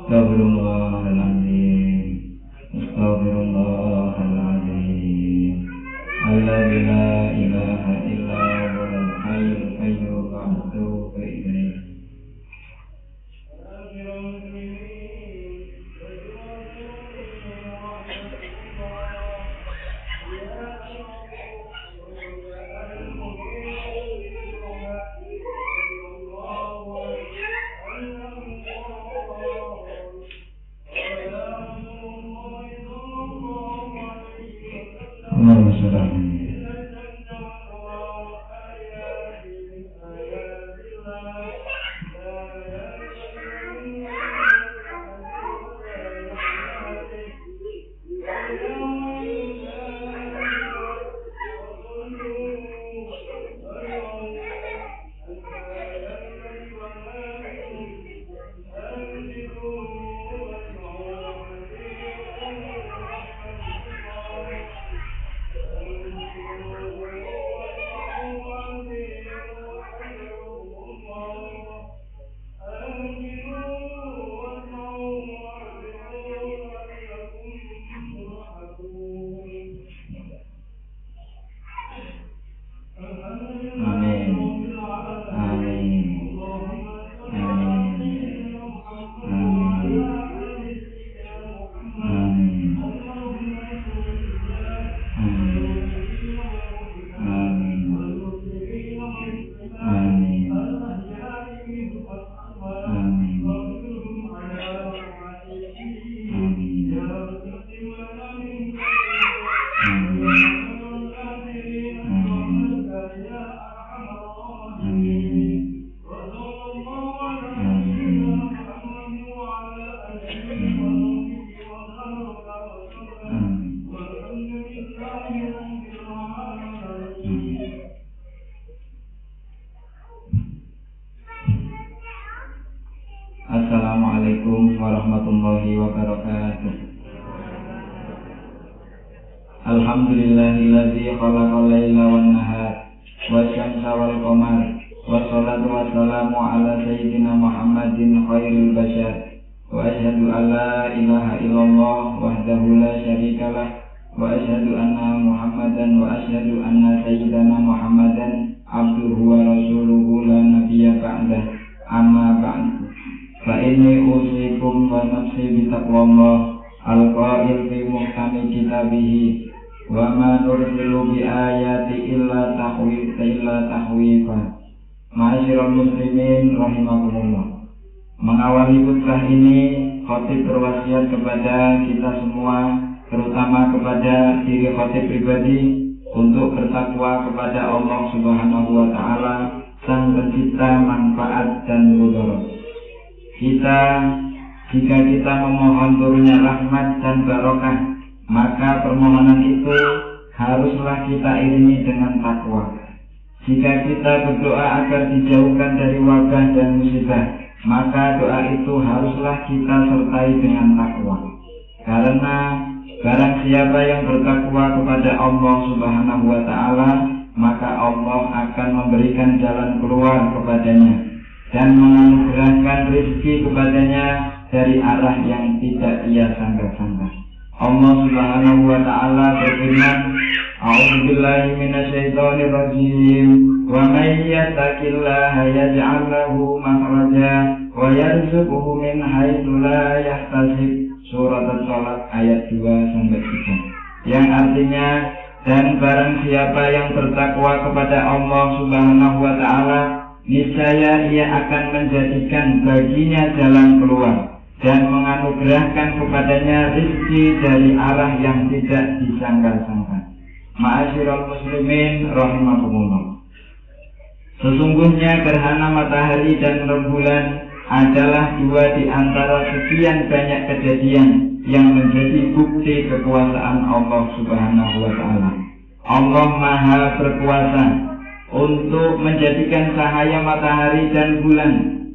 Astaghfirullahaladzim. Astaghfirullahaladzim. Alladzi la ilaha illa huwal hayyul qayyum wa atubu ilaih. Assalamualaikum warahmatullahi wabarakatuh. Alhamdulillahilladzi khalaqal laila wan nahar wasyamsa wal qamar wassalatu wassalamu ala sayyidina Muhammadin khairil bashar wa asyhadu an la ilaha illallah wahdahu la syarikalah wa asyhadu anna Muhammadan wa asyhadu anna sayyidana Muhammadan abduhu wa rasuluhu la nabiyya ba'dah. Amma ba'du. Fa inni usikum wa nafsi bitaqwallah al-qa'il fi muhkami kitabihi wa ma nursilu bi ayati illa tahwifa. Ma'asyiral muslimin rahimakumullah. Mengawali khutbah ini, khatib berwasiat kepada kita semua, terutama kepada diri khatib pribadi, untuk bertakwa kepada Allah Subhanahu wa taala, Sang Pencipta manfaat dan mudarat. Jika kita memohon turunnya rahmat dan barokah, maka permohonan itu haruslah kita iringi dengan takwa. Jika kita berdoa agar dijauhkan dari wabah dan musibah, maka doa itu haruslah kita sertai dengan takwa. Karena barang siapa yang bertakwa kepada Allah Subhanahu wa taala, maka Allah akan memberikan jalan keluar kepadanya dan menganugerahkan rezeki kepadanya dari arah yang tidak ia sangka-sangka. Allah Subhanahu wa taala berfirman, A'udzubillahi minasyaitonir rajim. Wa may yattaqillaha yaj'al lahu makhraja wa yarzuqhu min haitsu la yahtasib. Surat At-Thalaq ayat 2 sampai 3. Yang artinya, dan barang siapa yang bertakwa kepada Allah Subhanahu wa taala, niscaya ia akan menjadikan baginya jalan keluar dan menganugerahkan kepadanya rezeki dari arah yang tidak disangka-sangka. Ma'asyiral muslimin rahimakumullah. Sesungguhnya gerhana matahari dan rembulan adalah dua di antara sekian banyak kejadian yang menjadi bukti kekuasaan Allah Subhanahu wa taala. Allah Maha berkuasa untuk menjadikan cahaya matahari dan bulan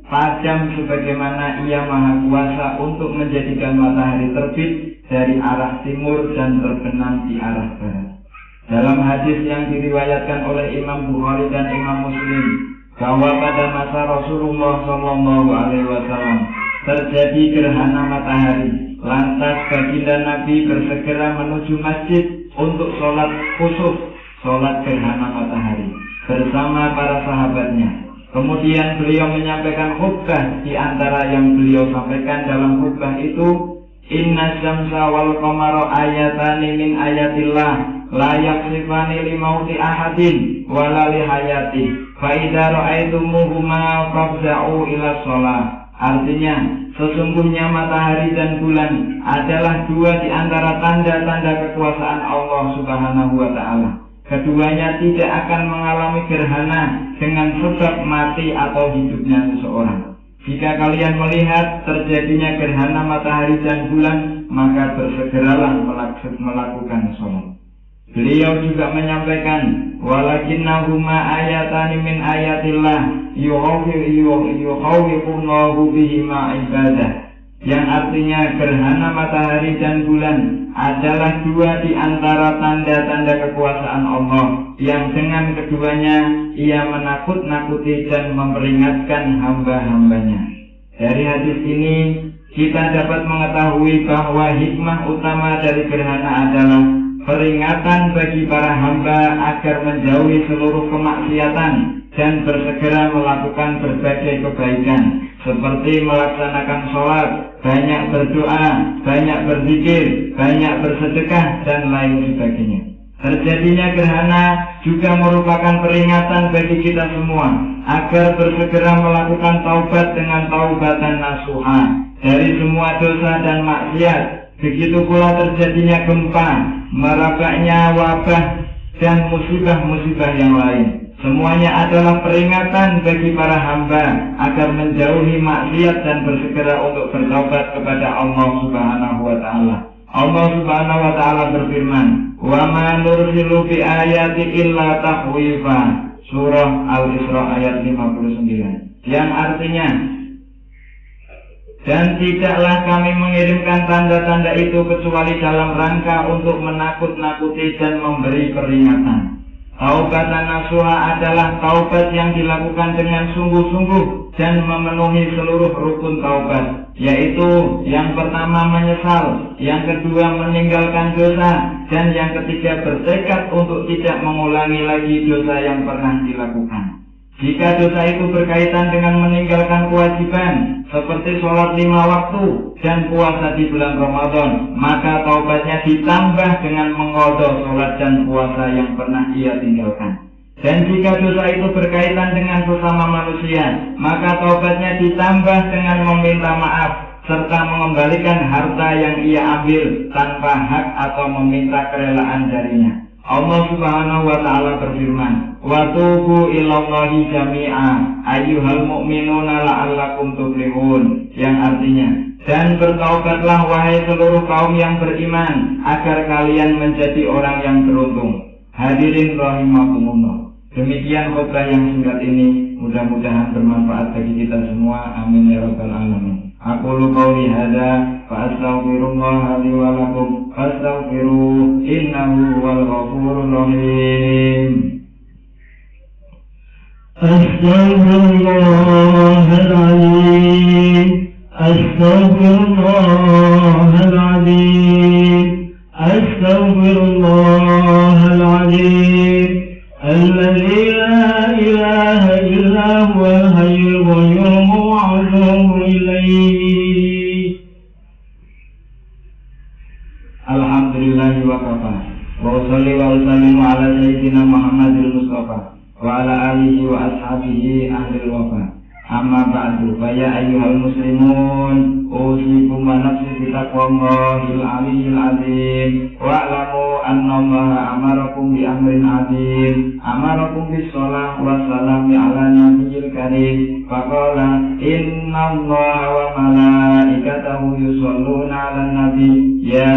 padam, sebagaimana Ia Maha Kuasa untuk menjadikan matahari terbit dari arah timur dan terbenam di arah barat. Dalam hadis yang diriwayatkan oleh Imam Bukhari dan Imam Muslim, bahwa pada masa Rasulullah SAW terjadi gerhana matahari. Lantas baginda Nabi bersegera menuju masjid untuk sholat khusuf, sholat gerhana matahari bersama para sahabatnya. Kemudian beliau menyampaikan khutbah. Di antara yang beliau sampaikan dalam khutbah itu, inna syamsa wal qamara ayatani min ayatillah la yaksifani limauti ahadin wala lihayati fa idza ra'aitumuhuma fafza'u ila shalah. Artinya, sesungguhnya matahari dan bulan adalah dua di antara tanda-tanda kekuasaan Allah Subhanahu wa ta'ala. Keduanya tidak akan mengalami gerhana dengan sebab mati atau hidupnya seseorang. Jika kalian melihat terjadinya gerhana matahari dan bulan, maka bersegeralah melakukan sholat. Beliau juga menyampaikan, walakinnahuma ayatani min ayatillah yukhawwifunnahu bihima ibadah. Yang artinya gerhana matahari dan bulan adalah dua di antara tanda-tanda kekuasaan Allah yang dengan keduanya ia menakut-nakuti dan memperingatkan hamba-hambanya. Dari hadis ini kita dapat mengetahui bahwa hikmah utama dari gerhana adalah peringatan bagi para hamba agar menjauhi seluruh kemaksiatan dan bersegera melakukan berbagai kebaikan seperti melaksanakan sholat, banyak berdoa, banyak berzikir, banyak bersedekah, dan lain sebagainya. Terjadinya gerhana juga merupakan peringatan bagi kita semua agar bersegera melakukan taubat dengan taubatan nasuha dari semua dosa dan maksiat. Begitu pula terjadinya gempa, merebaknya wabah, dan musibah-musibah yang lain. Semuanya adalah peringatan bagi para hamba agar menjauhi maksiat dan bersegera untuk bertaubat kepada Allah Subhanahu wa ta'ala. Allah Subhanahu wa ta'ala berfirman, "Wa ma nursilu bi ayati illa tahwifa." Surah Al-Isra ayat 59. Yang artinya, dan tidaklah kami mengirimkan tanda-tanda itu kecuali dalam rangka untuk menakut-nakuti dan memberi peringatan. Taubatan nasuha adalah taubat yang dilakukan dengan sungguh-sungguh dan memenuhi seluruh rukun taubat, yaitu yang pertama menyesal, yang kedua meninggalkan dosa, dan yang ketiga bertekad untuk tidak mengulangi lagi dosa yang pernah dilakukan. Jika dosa itu berkaitan dengan meninggalkan kewajiban seperti sholat 5 waktu dan puasa di bulan Ramadan, maka taubatnya ditambah dengan mengqadha sholat dan puasa yang pernah ia tinggalkan. Dan jika dosa itu berkaitan dengan sesama manusia, maka taubatnya ditambah dengan meminta maaf serta mengembalikan harta yang ia ambil tanpa hak atau meminta kerelaan darinya. Allah Subhanahu wa ta'ala berfirman, "Wa tubu ilallahi jami'a ayyuhal mu'minuna la'allakum tuflihun." Yang artinya, dan bertaubatlah wahai seluruh kaum yang beriman agar kalian menjadi orang yang beruntung. Hadirin rahimakumullah. Demikian khutbah yang singkat ini, mudah-mudahan bermanfaat bagi kita semua. Amin ya rabbal alamin. Aqulu qawli hadza fa astaghfirullah li wa lakum fastaghfiruhu innahu huwal ghafurur rahim. Astaghfirullahal azim, astaghfirullahal azim, astaghfirullahal azim, alladzi la ilaha illa huwal hayyul qayyum wa atubu ilaihi. Alhamdulillahi wa kafa wa usalli wa usallimu ala sayyidina Muhammadil Mustafa wa ala alihi wa ashabihi ahlil wafa. Amma ba'du, fa ya ayyuhal muslimun, usikum wa nafsi bi taqwallahil aliyyil azim. Wa'lamu anna Allaha amarakum bi amrin azim, amarakum bis shalah wa salami ala nabiyyil karim. Faqala inna Allaha wa malaikatahu yusholluna 'alan nabi. Ya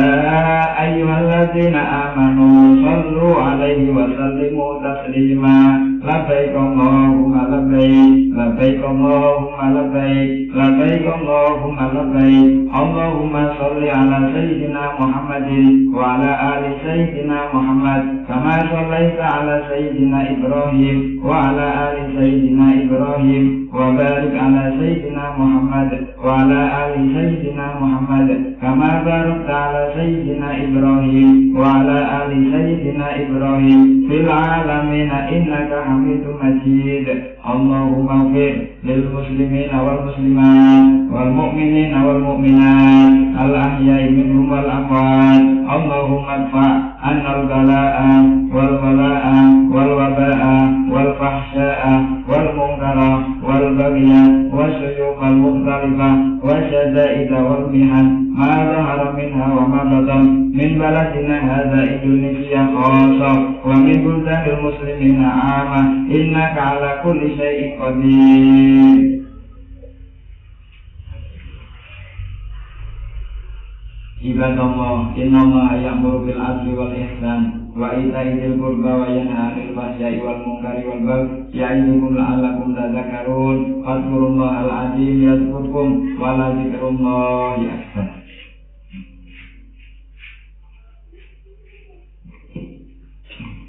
ayyuhalladzina amanu shallu 'alaihi wa sallimu taslima. Labbaik Allahumma labbaik, labbaik Allahumma labbaik, labbaik Allahumma labbaik. Allahumma shalli ala sayyidina Muhammadin wa ala ali sayyidina Muhammad kama shallaita ala sayyidina Ibrahim wa ala ali sayyidina Ibrahim wa barik ala sayyidina Muhammad wa ala ali sayyidina Muhammad kama barakta ala sayyidina Ibrahim wa ala ali sayyidina Ibrahim fil alamin innaka Hamidum Majid. Allahumma ighfir lil muslimina wal muslimat wal mu'minina wal mu'minat al ahya'i minhum wal amwat. Allahumma adfa' annal bala'a wal wala'a wal waba'a wal fahsya'a wal munkara wal bagya wa syuyuqal mukhtalifah wa syada'ida wal mihan ma zahara minha wa ma batan min baladina hadza Indonesia khassa wa min buldanil muslimina 'amma innaka 'ala kulli syai'in qadir. Ibadallah, innallaha ya'muru bil 'adli wal ihsan wa ita'i dzil qurba wa yanha 'anil fahsya'i wal munkari wal baghi ya'idukum la'allakum tadhakkarun. Fadhkurullahal 'azim yadhkurkum wa la dzikrullahi akbar.